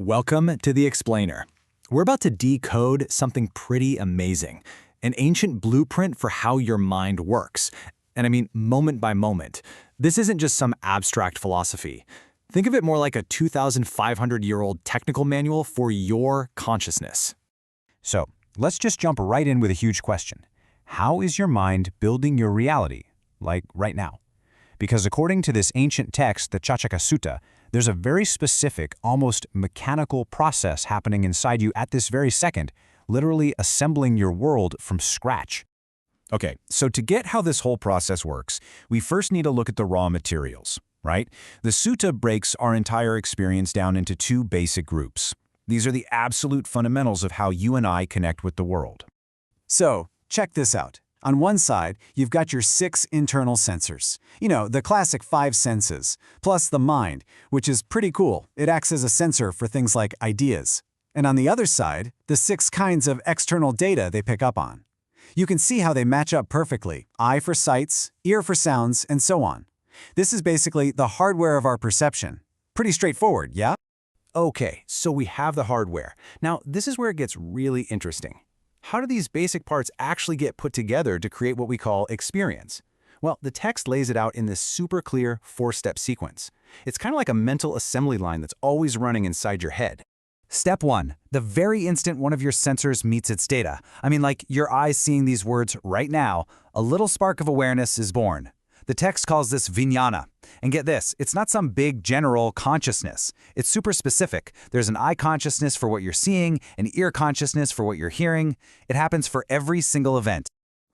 Welcome to The Explainer. We're about to decode something pretty amazing, an ancient blueprint for how your mind works. And I mean, moment by moment. This isn't just some abstract philosophy. Think of it more like a 2,500-year-old technical manual for your consciousness. So, let's just jump right in with a huge question. How is your mind building your reality, like right now? Because according to this ancient text, the Chachakkasutta, there's a very specific, almost mechanical process happening inside you at this very second, literally assembling your world from scratch. Okay, so to get how this whole process works, we first need to look at the raw materials, right? The Sutta breaks our entire experience down into two basic groups. These are the absolute fundamentals of how you and I connect with the world. So, check this out. On one side, you've got your 6 internal sensors. You know, the classic 5 senses, plus the mind, which is pretty cool. It acts as a sensor for things like ideas. And on the other side, the 6 kinds of external data they pick up on. You can see how they match up perfectly: eye for sights, ear for sounds, and so on. This is basically the hardware of our perception. Pretty straightforward, yeah? Okay, so we have the hardware. Now, this is where it gets really interesting. How do these basic parts actually get put together to create what we call experience? Well, the text lays it out in this super clear 4-step sequence. It's kind of like a mental assembly line that's always running inside your head. Step 1. The very instant one of your sensors meets its data, like your eyes seeing these words right now, a little spark of awareness is born. The text calls this vijnana. And get this, it's not some big general consciousness. It's super specific. There's an eye consciousness for what you're seeing, an ear consciousness for what you're hearing. It happens for every single event.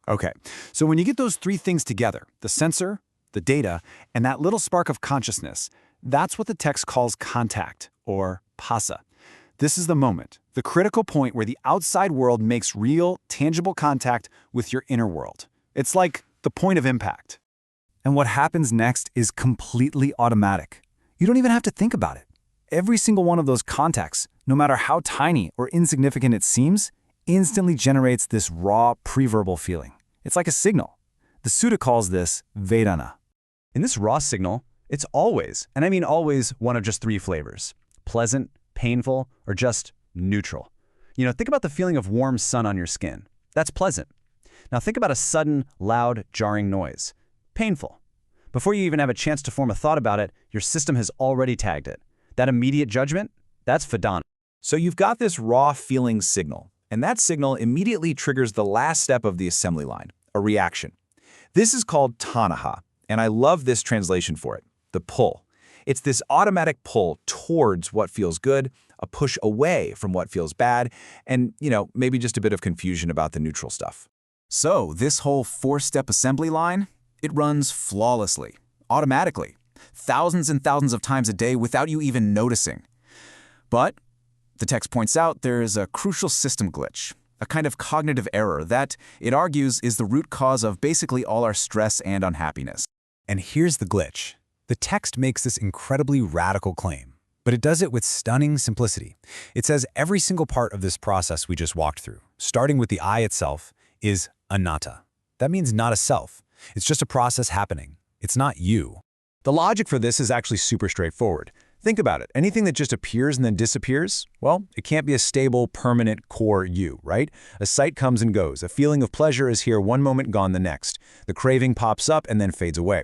Okay, so when you get those 3 things together, the sensor, the data, and that little spark of consciousness, that's what the text calls contact, or phassa. This is the moment, the critical point where the outside world makes real, tangible contact with your inner world. It's like the point of impact. And what happens next is completely automatic. You don't even have to think about it. Every single one of those contacts, no matter how tiny or insignificant it seems, instantly generates this raw, pre-verbal feeling. It's like a signal. The Sutta calls this Vedana. In this raw signal, it's always, and I mean always, one of just 3 flavors: pleasant, painful, or just neutral. Think about the feeling of warm sun on your skin. That's pleasant. Now think about a sudden, loud, jarring noise. Painful. Before you even have a chance to form a thought about it, your system has already tagged it. That immediate judgment, that's Vedana. So you've got this raw feeling signal, and that signal immediately triggers the last step of the assembly line, a reaction. This is called tanaha, and I love this translation for it, the pull. It's this automatic pull towards what feels good, a push away from what feels bad, and, maybe just a bit of confusion about the neutral stuff. So this whole 4-step assembly line, it runs flawlessly, automatically, thousands and thousands of times a day without you even noticing. But the text points out there is a crucial system glitch, a kind of cognitive error that, it argues, is the root cause of basically all our stress and unhappiness. And here's the glitch. The text makes this incredibly radical claim, but it does it with stunning simplicity. It says every single part of this process we just walked through, starting with the eye itself, is anatta. That means not a self. It's just a process happening. It's not you. The logic for this is actually super straightforward. Think about it. Anything that just appears and then disappears, well, it can't be a stable, permanent core you, right? A sight comes and goes. A feeling of pleasure is here one moment, gone the next. The craving pops up and then fades away.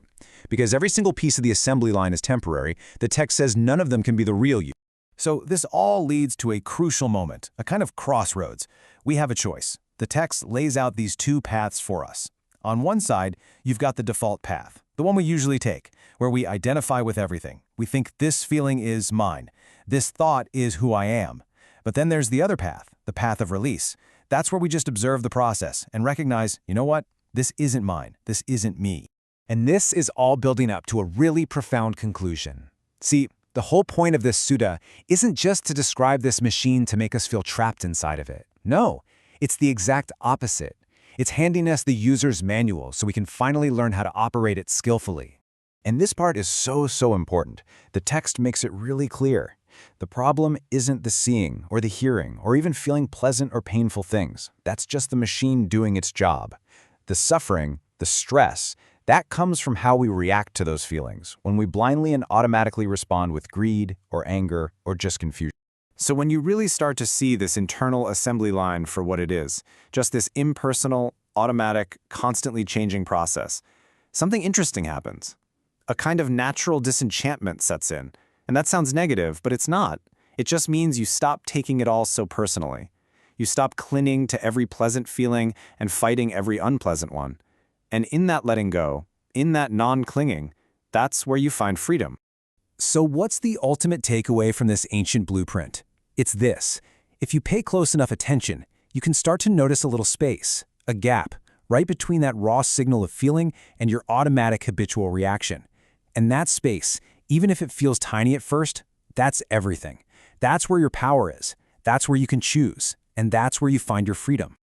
Because every single piece of the assembly line is temporary, the text says none of them can be the real you. So this all leads to a crucial moment, a kind of crossroads. We have a choice. The text lays out these 2 paths for us. On one side, you've got the default path, the one we usually take, where we identify with everything. We think this feeling is mine. This thought is who I am. But then there's the other path, the path of release. That's where we just observe the process and recognize, you know what? This isn't mine. This isn't me. And this is all building up to a really profound conclusion. See, the whole point of this sutta isn't just to describe this machine to make us feel trapped inside of it. No, it's the exact opposite. It's handing us the user's manual so we can finally learn how to operate it skillfully. And this part is so important. The text makes it really clear. The problem isn't the seeing or the hearing or even feeling pleasant or painful things. That's just the machine doing its job. The suffering, the stress, that comes from how we react to those feelings when we blindly and automatically respond with greed or anger or just confusion. So when you really start to see this internal assembly line for what it is, just this impersonal, automatic, constantly changing process, something interesting happens. A kind of natural disenchantment sets in. And that sounds negative, but it's not. It just means you stop taking it all so personally. You stop clinging to every pleasant feeling and fighting every unpleasant one. And in that letting go, in that non-clinging, that's where you find freedom. So what's the ultimate takeaway from this ancient blueprint? It's this. If you pay close enough attention, you can start to notice a little space, a gap, right between that raw signal of feeling and your automatic habitual reaction. And that space, even if it feels tiny at first, that's everything. That's where your power is. That's where you can choose. And that's where you find your freedom.